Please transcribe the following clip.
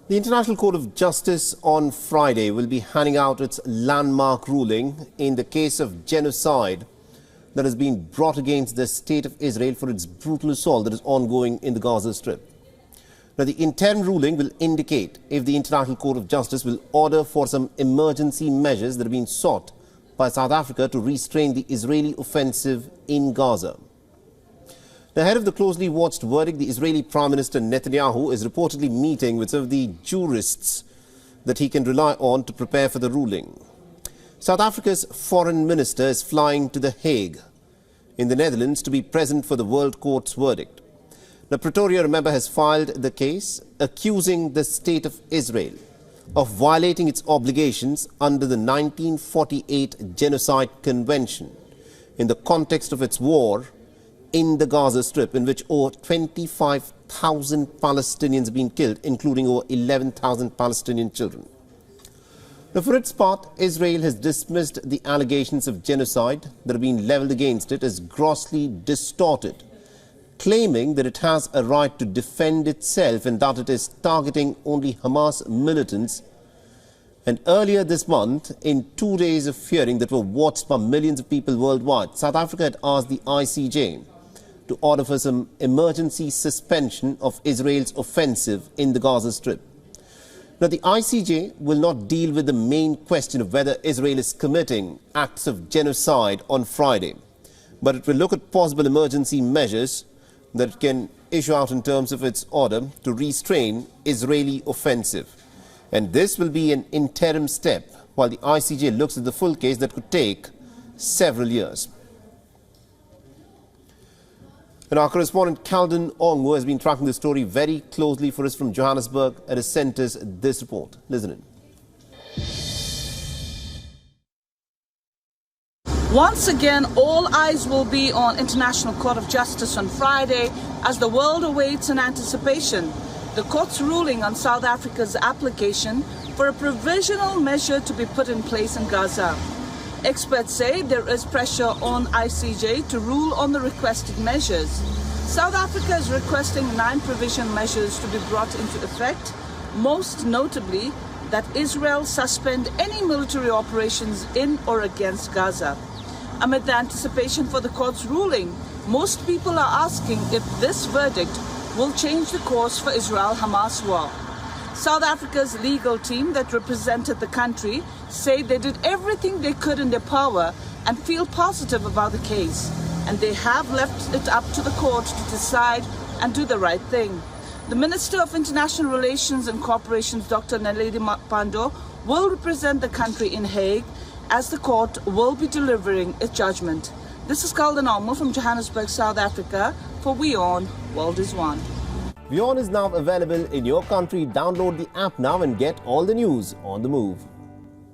The International Court of Justice on Friday will be handing out its landmark ruling in the case of genocide that has been brought against the state of Israel for its brutal assault that is ongoing in the Gaza Strip. Now, the interim ruling will indicate if the International Court of Justice will order for some emergency measures that have been sought by South Africa to restrain the Israeli offensive in Gaza. Ahead of the closely watched verdict, the Israeli Prime Minister Netanyahu is reportedly meeting with some of the jurists that he can rely on to prepare for the ruling. South Africa's foreign minister is flying to The Hague in the Netherlands to be present for the World Court's verdict. Now, Pretoria, remember, has filed the case accusing the state of Israel of violating its obligations under the 1948 Genocide Convention in the context of its war in the Gaza Strip, in which over 25,000 Palestinians have been killed, including over 11,000 Palestinian children. Now, for its part, Israel has dismissed the allegations of genocide that have been leveled against it as grossly distorted, claiming that it has a right to defend itself and that it is targeting only Hamas militants. And earlier this month, in 2 days of hearing that were watched by millions of people worldwide, South Africa had asked the ICJ to order for some emergency suspension of Israel's offensive in the Gaza Strip. Now, the ICJ will not deal with the main question of whether Israel is committing acts of genocide on Friday, but it will look at possible emergency measures that it can issue out in terms of its order to restrain Israeli offensive. And this will be an interim step while the ICJ looks at the full case that could take several years. And our correspondent Calden Ongo has been tracking the story very closely for us from Johannesburg and has sent us this report. Listen in. Once again, all eyes will be on International Court of Justice on Friday as the world awaits in anticipation the court's ruling on South Africa's application for a provisional measure to be put in place in Gaza. Experts say there is pressure on ICJ to rule on the requested measures. South Africa is requesting 9 provisional measures to be brought into effect, most notably that Israel suspend any military operations in or against Gaza. Amid the anticipation for the court's ruling, most people are asking if this verdict will change the course for Israel-Hamas war. South Africa's legal team that represented the country say they did everything they could in their power and feel positive about the case, and they have left it up to the court to decide and do the right thing. The Minister of International Relations and Corporations, Dr. Naledi Pandor, will represent the country in Hague as the court will be delivering its judgment. This is Calden Ongo from Johannesburg, South Africa for WION World is One. WION is now available in your country. Download the app now and get all the news on the move.